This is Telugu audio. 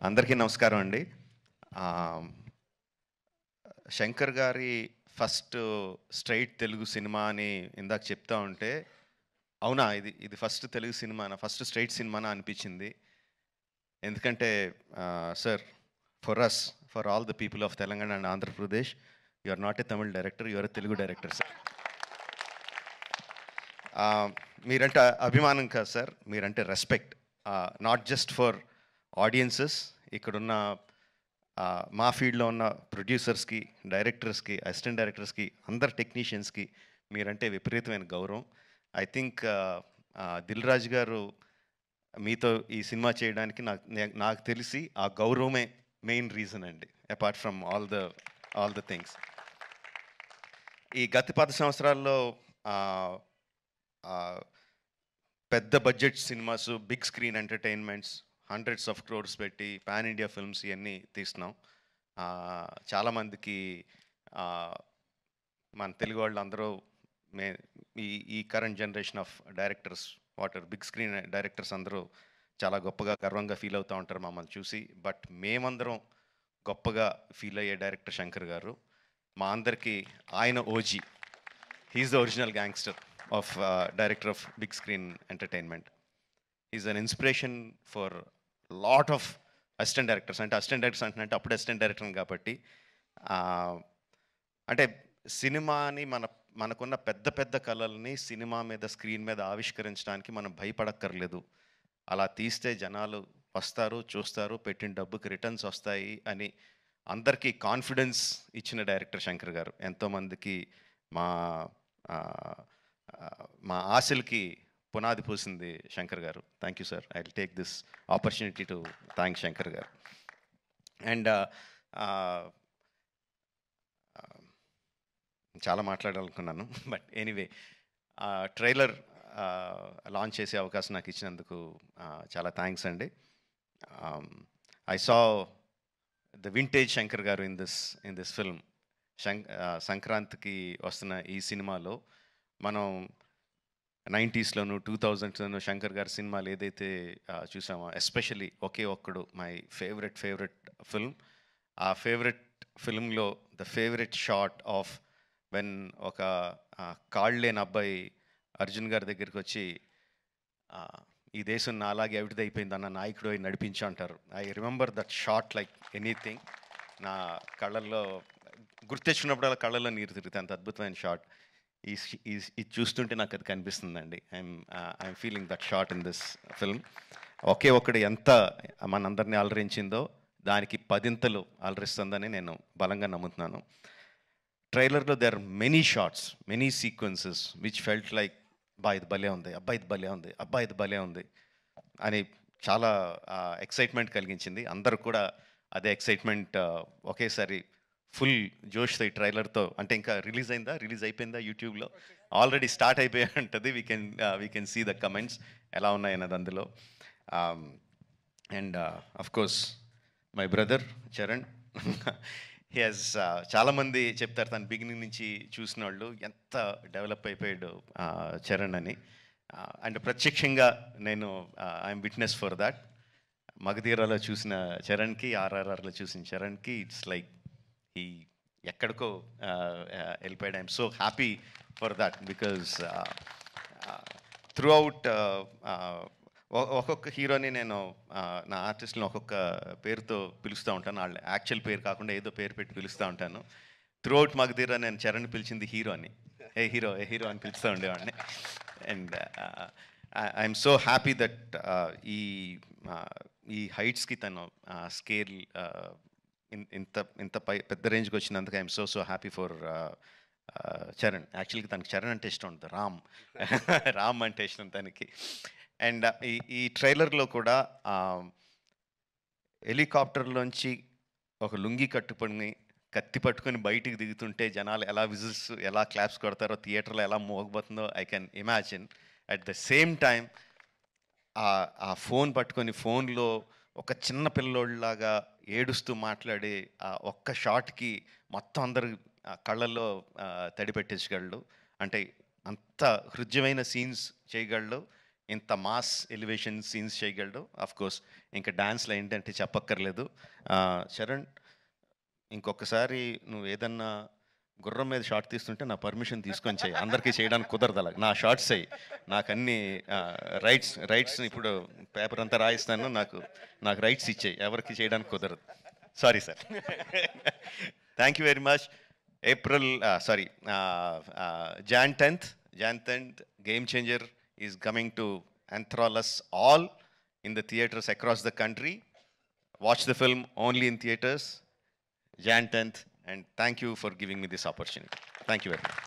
అందరికీ నమస్కారం అండి. శంకర్ గారి ఫస్ట్ స్ట్రెయిట్ తెలుగు సినిమా అని ఇందాక చెప్తా ఉంటే, అవునా ఇది ఇది ఫస్ట్ తెలుగు సినిమానా, ఫస్ట్ స్ట్రెయిట్ సినిమానా అనిపించింది. ఎందుకంటే sir, for us, for all the people of Telangana and Andhra Pradesh, you are not a Tamil director, you are a Telugu director sir. మీరంటే అభిమానం కాదు సార్, మీరంటే respect. Not just for audiences, ఇక్కడున్న మా ఫీల్డ్లో ఉన్న ప్రొడ్యూసర్స్కి, డైరెక్టర్స్కి, అసిస్టెంట్ డైరెక్టర్స్కి, అందరు టెక్నీషియన్స్కి మీరంటే విపరీతమైన గౌరవం. ఐ థింక్ దిల్ రాజు గారు మీతో ఈ సినిమా చేయడానికి నాకు తెలిసి ఆ గౌరవమే మెయిన్ రీజన్ అండి, apart from all the things. ఈ గత 10 సంవత్సరాల్లో పెద్ద budget cinemas, big screen entertainments, hundreds of crores పెట్టి పాన్ ఇండియా ఫిల్మ్స్ ఇవన్నీ తీస్తున్నాం. చాలామందికి మన తెలుగు వాళ్ళు అందరూ మే ఈ ఈ current generation of directors, big screen directors అందరూ చాలా గొప్పగా, గర్వంగా ఫీల్ అవుతూ ఉంటారు మమ్మల్ని చూసి. బట్ మేమందరం గొప్పగా ఫీల్ అయ్యే డైరెక్టర్ శంకర్ గారు. మా అందరికీ ఆయన OG. He's the original gangster of director of big screen entertainment. Is an inspiration for lot of assistant directors. అంటే అసిస్టెంట్ డైరెక్టర్స్ అంటే అప్పుడు అసిస్టెంట్ డైరెక్టర్ కాబట్టి, అంటే సినిమాని మనకున్న పెద్ద పెద్ద కళల్ని సినిమా మీద, స్క్రీన్ మీద ఆవిష్కరించడానికి మనం భయపడక్కర్లేదు. అలా తీస్తే జనాలు వస్తారు, చూస్తారు, పెట్టిన డబ్బుకి రిటర్న్స్ వస్తాయి అని అందరికీ కాన్ఫిడెన్స్ ఇచ్చిన డైరెక్టర్ శంకర్ గారు. ఎంతోమందికి మా మా ఆశలకి పునాది పూసింది శంకర్ గారు. Thank you sir. I will take this opportunity to thank Shankar గారు. అండ్ చాలా మాట్లాడాలనుకున్నాను, బట్ ఎనీవే, ట్రైలర్ లాంచ్ చేసే అవకాశం నాకు ఇచ్చినందుకు చాలా థ్యాంక్స్ అండి. I saw the vintage Shankar గారు ఇన్ దిస్ ఫిల్మ్. సంక్రాంతికి వస్తున్న ఈ సినిమాలో మనం 90స్లోను, 2000స్లోను శంకర్ గారి సినిమాలు ఏదైతే చూసామో, especially Oke Okkadu my favourite film. ఆ ఫేవరెట్ ఫిల్మ్లో the favourite shot of when ఒక కాళ్ళు లేని అబ్బాయి అర్జున్ గారి దగ్గరికి వచ్చి, ఈ దేశం నా అలాగే అవిటిది అయిపోయింది అన్న నాయకుడు అయి నడిపించు అంటారు. I remember that shot like anything. నా కళ్ళల్లో గుర్తెచ్చుకున్నప్పుడు కళ్ళల్లో నీరు తిరుగుతాయి, అంత అద్భుతమైన షాట్. ఇది చూస్తుంటే నాకు అది కనిపిస్తుందండి. I'm feeling that shot in this film. Oke Okkadu ఎంత మనందరినీ అలరించిందో దానికి 10 అలరిస్తుందని నేను బలంగా నమ్ముతున్నాను. ట్రైలర్లో there are many shots, many sequences which felt like, ఇది భలే ఉంది, ఇది భలే ఉంది, ఇది భలే ఉంది అని చాలా ఎక్సైట్మెంట్ కలిగించింది. అందరూ కూడా అదే ఎక్సైట్మెంట్ ఒకేసారి ఫుల్ జోష్తో ఈ ట్రైలర్తో. అంటే ఇంకా రిలీజ్ అయిపోయిందా యూట్యూబ్లో? ఆల్రెడీ స్టార్ట్ అయిపోయి ఉంటుంది. We can see the comments ఎలా ఉన్నాయన్నది అందులో. And of course my brother Charan. He has, చాలామంది చెప్తారు తను బిగినింగ్ నుంచి చూసిన వాళ్ళు ఎంత డెవలప్ అయిపోయాడు చరణ్ అని. అండ్ ప్రత్యక్షంగా నేను ఐఎమ్ విట్నెస్ ఫర్ దాట్. మగధీరాలో చూసిన చరణ్కి, ఆర్ఆర్ఆర్లో చూసిన చరణ్కి ఇట్స్ లైక్ ఈ ఎక్కడికో వెళ్ళిపోయాడు. I'm so happy for that because through out ఒక్కొక్క హీరోని నేను నా ఆర్టిస్ట్ని ఒక్కొక్క పేరుతో పిలుస్తూ ఉంటాను. వాళ్ళ యాక్చువల్ పేరు కాకుండా ఏదో పేరు పెట్టి పిలుస్తూ ఉంటాను. త్రూ అవుట్ మగధీరా నేను చరణ్ పిలిచింది హీరో అని, ఏ హీరో అని పిలుస్తూ ఉండేవాడిని. And I'm so happy that ఈ హైట్స్కి తను స్కేల్ ఇంత పెద్ద రేంజ్కి వచ్చినందుకు I'm so happy for Charan. యాక్చువల్గా తనకి చరణ్ అంటే ఇష్టం ఉంటుంది, రామ్ అంటే ఇష్టం తనకి. అండ్ ఈ ట్రైలర్లో కూడా హెలికాప్టర్లోంచి ఒక లుంగి కట్టుకొని కత్తి పట్టుకొని బయటికి దిగుతుంటే జనాలు ఎలా విజిల్స్, ఎలా క్లాప్స్ కొడతారో, థియేటర్లో ఎలా మోగబోతుందో I can imagine. At the same time ఆ ఫోన్ పట్టుకొని ఫోన్లో ఒక చిన్న పిల్లోళ్ళలాగా ఏడుస్తూ మాట్లాడే ఆ ఒక్క షాట్కి మొత్తం అందరు కళ్ళల్లో తడి పెట్టించగలడు. అంటే అంత హృద్యమైన సీన్స్ చేయగలడు. ఇంత మాస్ ఎలివేషన్ సీన్స్ చేయగలడు. ఆఫ్ కోర్స్ ఇంకా డాన్స్లో ఏంటంటే చెప్పక్కర్లేదు. చరణ్, ఇంకొకసారి నువ్వు ఏదన్నా గుర్రం మీద షార్ట్ తీస్తుంటే నా పర్మిషన్ తీసుకొని చేయి. అందరికీ చేయడానికి కుదరదు అలా. నా షార్ట్స్ అయ్యి నాకు అన్ని రైట్స్ ఇప్పుడు పేపర్ అంతా రాయిస్తాను. నాకు రైట్స్ ఇచ్చేయి, ఎవరికి చేయడానికి కుదరదు. Sorry sir. Thank you very much. Jan 10th, Game Changer is coming to enthrall us all in the theaters across the country. Watch the film only in theaters, Jan 10th, and thank you for giving me this opportunity. Thank you very much.